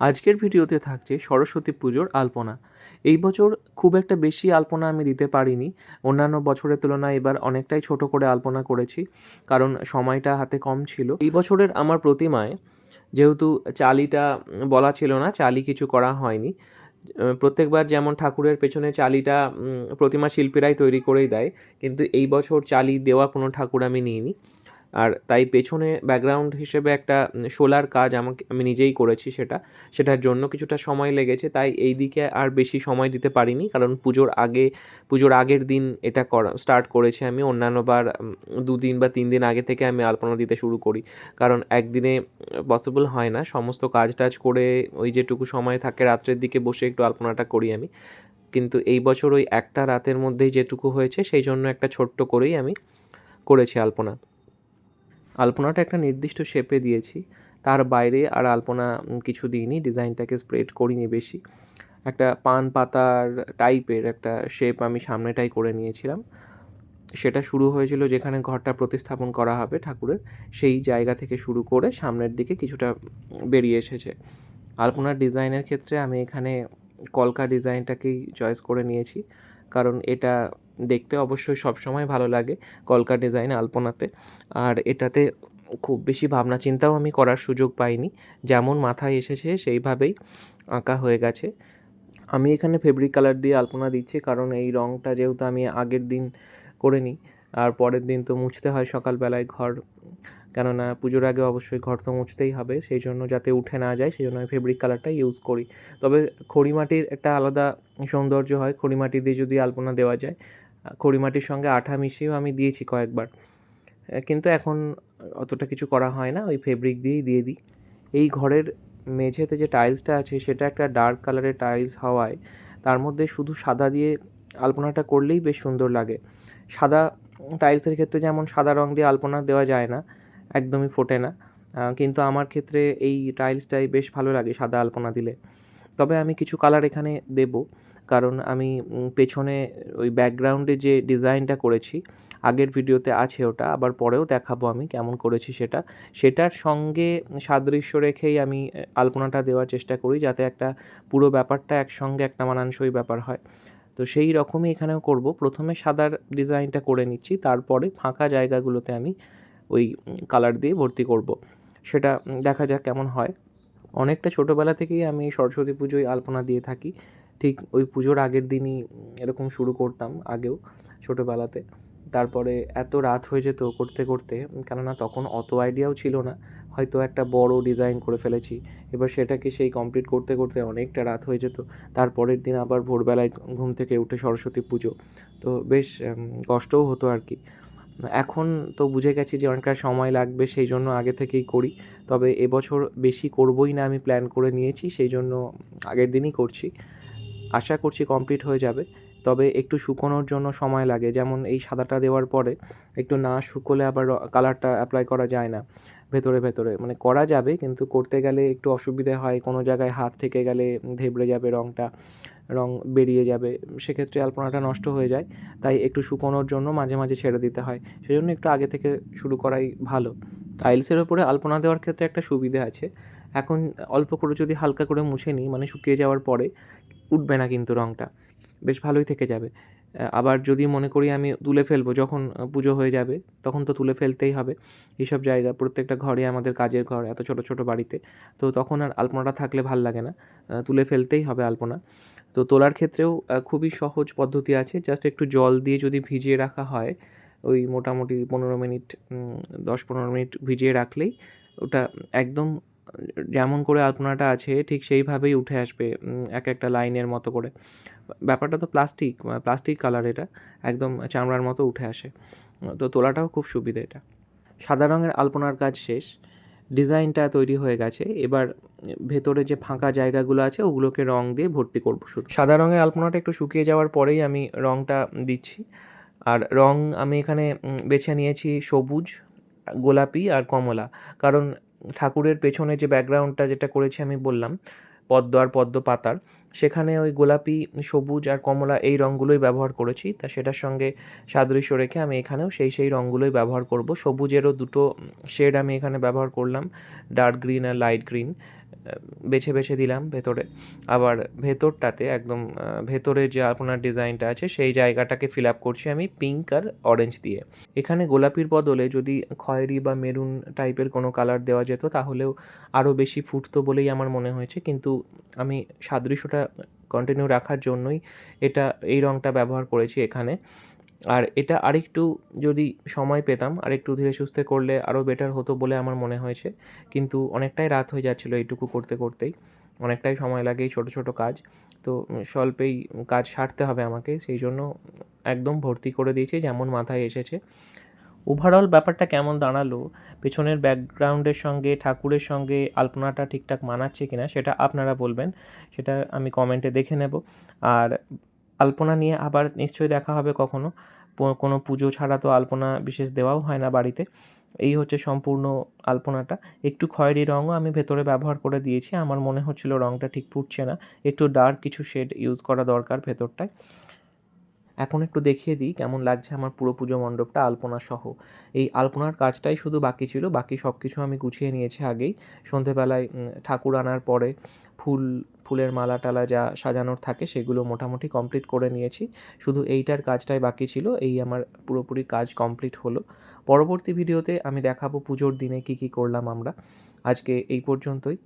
আজকের ভিডিওতে থাকছে সরস্বতী পুজোর আলপনা। এই বছর খুব একটা বেশি আলপনা আমি দিতে পারিনি। অন্যান্য বছরের তুলনায় এবার অনেকটাই ছোট করে আলপনা করেছি, কারণ সময়টা হাতে কম ছিল। এই বছরের আমার প্রতিমায় যেহেতু চালিটা বলা ছিল না, চালি কিছু করা হয়নি। প্রত্যেকবার যেমন ঠাকুরের পেছনে চালিটা প্রতিমা শিল্পীরাই তৈরি করেই দেয়, কিন্তু এই বছর চালি দেওয়া কোনো ঠাকুর আমি নিইনি। আর তাই পেছনে ব্যাকগ্রাউন্ড হিসেবে একটা সোলার কাজ আমি নিজেই করেছি সেটার জন্য কিছুটা সময় লেগেছে। তাই এই দিকে আর বেশি সময় দিতে পারিনি, কারণ পুজোর আগের দিন এটা স্টার্ট করেছি আমি। অন্যান্যবার 2 দিন বা 3 দিন আগে থেকে আমি আলপনা দিতে শুরু করি, কারণ একদিনে পসিবল হয় না সমস্ত কাজ টাজ করে। ওই যেটুকু সময় থাকে রাত্রের দিকে বসে একটু আলপনাটা করি আমি। কিন্তু এই বছর ওই একটা রাতের মধ্যেই যেটুকু হয়েছে সেই জন্য একটা ছোট্ট করেই আমি করেছি আলপনা। আলপনাটা একটা নির্দিষ্ট শেপে দিয়েছি, তার বাইরে আর আলপনা কিছু দিইনি, ডিজাইনটাকে স্প্রেড করিনি বেশি। একটা পান পাতার টাইপের একটা শেপ আমি সামনেটাই করে নিয়েছিলাম। সেটা শুরু হয়েছিল যেখানে ঘরটা প্রতিস্থাপন করা হবে ঠাকুরের, সেই জায়গা থেকে শুরু করে সামনের দিকে কিছুটা বেরিয়ে এসেছে। আলপনার ডিজাইনের ক্ষেত্রে আমি এখানে কলকা ডিজাইনটাকেই চয়েস করে নিয়েছি, কারণ এটা দেখতে অবশ্যই সবসময় ভালো লাগে কলকা ডিজাইন আলপনাতে। আর এটাতে খুব বেশি ভাবনা চিন্তাও আমি করার সুযোগ পাইনি, যেমন মাথায় এসেছে সেইভাবেই আঁকা হয়ে গেছে। আমি এখানে ফেব্রিক কালার দিয়ে আলপনা দিচ্ছি, কারণ এই রঙটা যেহেতু আমি আগের দিন করে নিই, আর পরের দিন তো মুছতে হয় সকালবেলায় ঘর, কেননা পুজোর আগে অবশ্যই ঘর তো মুছতেই হবে, সেই জন্য যাতে উঠে না যায় সেই জন্য আমি ফেব্রিক কালারটা ইউজ করি। তবে খড়িমাটির একটা আলাদা সৌন্দর্য হয় খড়িমাটি দিয়ে যদি আলপনা দেওয়া যায়। খড়িমাটির সঙ্গে আঠা মিশিয়েও আমি দিয়েছি কয়েকবার, কিন্তু এখন অতটা কিছু করা হয় না, ওই ফেব্রিক দিয়েই দিয়ে দিই। এই ঘরের মেঝেতে যে টাইলসটা আছে সেটা একটা ডার্ক কালারের টাইলস হওয়ায় তার মধ্যে শুধু সাদা দিয়ে আলপনাটা করলেই বেশ সুন্দর লাগে। সাদা টাইলসের ক্ষেত্রে যেমন সাদা রং দিয়ে আলপনা দেওয়া যায় না, একদমই ফোটে না, কিন্তু আমার ক্ষেত্রে এই টাইলসটাই বেশ ভালো লাগে সাদা আলপনা দিলে। তবে আমি কিছু কালার এখানে দেব, কারণ আমি পেছনে ওই ব্যাকগ্রাউন্ডে যে ডিজাইনটা করেছি, আগের ভিডিওতে আছে ওটা, আবার পরেও দেখাবো আমি কেমন করেছি সেটার সঙ্গে সাদৃশ্য রেখেই আমি আলপনাটা দেওয়ার চেষ্টা করি, যাতে একটা পুরো ব্যাপারটা একসঙ্গে একটা মানানসই ব্যাপার হয়। তো সেই রকমই এখানেও করব। প্রথমে সাদার ডিজাইনটা করে নিচ্ছি, তারপরে ফাঁকা জায়গাগুলোতে আমি ওই কালার দিয়ে ভর্তি করব। সেটা দেখা যাক কেমন হয়। অনেকটা ছোটোবেলা থেকেই আমি সরস্বতী পুজোয় আলপনা দিয়ে থাকি। ঠিক ওই পুজোর আগের দিনই এরকম শুরু করতাম আগেও ছোটোবেলাতে। তারপরে এত রাত হয়ে যেত করতে করতে, কেননা তখন অত আইডিয়াও ছিল না, হয়তো একটা বড় ডিজাইন করে ফেলেছি, এবার সেটাকে সেই কমপ্লিট করতে করতে অনেকটা রাত হয়ে যেত। তারপরের দিন আবার ভোরবেলায় ঘুম থেকে উঠে সরস্বতী পুজো, তো বেশ কষ্টও হতো আর কি। এখন তো বুঝে গেছি যে অনেকটা সময় লাগবে, সেই জন্য আগে থেকেই করি। তবে এবছর বেশি করবই না আমি প্ল্যান করে নিয়েছি, সেই জন্য আগের দিনই করছি। আশা করছি কমপ্লিট হয়ে যাবে, তবে একটু শুকোনোর জন্য সময় লাগে। যেমন এই সাদাটা দেওয়ার পরে একটু না শুকোলে আবার কালারটা অ্যাপ্লাই করা যায় না ভেতরে ভেতরে, মানে করা যাবে কিন্তু করতে গেলে একটু অসুবিধে হয়, কোনো জায়গায় হাত থেকে গেলে ধেবড়ে যাবে রং বেরিয়ে যাবে, সেক্ষেত্রে আলপনাটা নষ্ট হয়ে যায়। তাই একটু শুকোনোর জন্য মাঝে মাঝে ছেড়ে দিতে হয়, সেজন্য একটু আগে থেকে শুরু করাই ভালো। টাইলসের ওপরে আলপনা দেওয়ার ক্ষেত্রে একটা সুবিধে আছে, এখন অল্প করে যদি হালকা করে মুছে নিই, মানে শুকিয়ে যাওয়ার পরে উঠবে না কিন্তু রঙটা, বেশ ভালোই থেকে যাবে। আবার যদি মনে করি আমি তুলে ফেলবো যখন পুজো হয়ে যাবে, তখন তো তুলে ফেলতেই হবে। এইসব জায়গা প্রত্যেকটা ঘরে, আমাদের কাজের ঘর এত ছোট ছোট বাড়িতে, তো তখন আর আলপনাটা থাকলে ভাল লাগে না, তুলে ফেলতেই হবে আলপনা। তো তোলার ক্ষেত্রেও খুবই সহজ পদ্ধতি আছে, জাস্ট একটু জল দিয়ে যদি ভিজিয়ে রাখা হয়, ওই মোটামুটি 15 মিনিট, 10-15 মিনিট ভিজিয়ে রাখলেই ওটা একদম যেমন করে আলপনাটা আছে ঠিক সেইভাবেই উঠে আসবে, এক একটা লাইনের মতো করে। ব্যাপারটা তো প্লাস্টিক কালার, এটা একদম চামড়ার মতো উঠে আসে। তো তোলাটাও খুব সুবিধে এটা। সাদা রঙের আলপনার কাজ শেষ, ডিজাইনটা তৈরি হয়ে গেছে। এবার ভেতরে যে ফাঁকা জায়গাগুলো আছে ওগুলোকে রং দিয়ে ভর্তি করব শুধু। সাদা রঙের আলপনাটা একটু শুকিয়ে যাওয়ার পরেই আমি রংটা দিচ্ছি। আর রং আমি এখানে বেছে নিয়েছি সবুজ, গোলাপি আর কমলা, কারণ ঠাকুরের পেছনে যে ব্যাকগ্রাউন্ডটা যেটা করেছি আমি বললাম পদ্ম আর পদ্ম পাতার, সেখানে ওই গোলাপি, সবুজ আর কমলা এই রঙগুলোই ব্যবহার করেছি। তা সেটার সঙ্গে সাদৃশ্য রেখে আমি এখানেও সেই রঙগুলোই ব্যবহার করব। সবুজেরও দুটো শেড আমি এখানে ব্যবহার করলাম, ডার্ক গ্রিন আর লাইট গ্রিন। বেছে বেছে দিলাম ভেতরে। আবার ভেতরটাতে একদম ভেতরের যে আলপনার ডিজাইনটা আছে সেই জায়গাটাকে ফিল আপ করছি আমি পিঙ্ক আর অরেঞ্জ দিয়ে। এখানে গোলাপির বদলে যদি খয়েরি বা মেরুন টাইপের কোনো কালার দেওয়া যেত তাহলেও আরও বেশি ফুটতো বলেই আমার মনে হয়েছে, কিন্তু আমি সাদৃশ্যটা কন্টিনিউ রাখার জন্যই এই রঙটা ব্যবহার করেছি এখানে। আর এটা আরেকটু যদি সময় পেতাম, আরেকটু ধীরে সুস্থে করলে আরও বেটার হতো বলে আমার মনে হয়েছে, কিন্তু অনেকটাই রাত হয়ে যাচ্ছিলো এইটুকু করতে করতেই। অনেকটাই সময় লাগে এই ছোটো ছোটো কাজ, তো স্বল্পেই কাজ সারতে হবে আমাকে, সেই জন্য একদম ভর্তি করে দিয়েছি যেমন মাথায় এসেছে। ওভারঅল ব্যাপারটা কেমন দাঁড়ালো, পেছনের ব্যাকগ্রাউন্ডের সঙ্গে ঠাকুরের সঙ্গে আলপনাটা ঠিকঠাক মানাচ্ছে কিনা সেটা আপনারা বলবেন, সেটা আমি কমেন্টে দেখে নেব। আর আলপনা নিয়ে আবার নিশ্চয়ই দেখা হবে কখনো। কোনো পুজো ছাড়া তো আলপনা বিশেষ দেওয়াও হয় না বাড়িতে। এই হচ্ছে সম্পূর্ণ আলপনাটা। একটু খয়েরি রঙও আমি ভেতরে ব্যবহার করে দিয়েছি, আমার মনে হচ্ছিলো রঙটা ঠিক ফুটছে না, একটু ডার্ক কিছু শেড ইউজ করা দরকার ভেতরটায়। এখন একটু দেখিয়ে দিই কেমন লাগছে আমার পুরো পুজো মণ্ডপটা আলপনা সহ। এই আলপনার কাজটাই শুধু বাকি ছিল, বাকি সব কিছু আমি গুছিয়ে নিয়েছি আগেই। সন্ধেবেলায় ঠাকুর আনার পরে ফুলের মালা টালা যা সাজানোর থাকে সেগুলো মোটামুটি কমপ্লিট করে নিয়েছি। শুধু এইটার কাজটাই বাকি ছিল, এই আমার পুরোপুরি কাজ কমপ্লিট হলো। পরবর্তী ভিডিওতে আমি দেখাবো পুজোর দিনে কী কী করলাম আমরা। আজকে এই পর্যন্তই।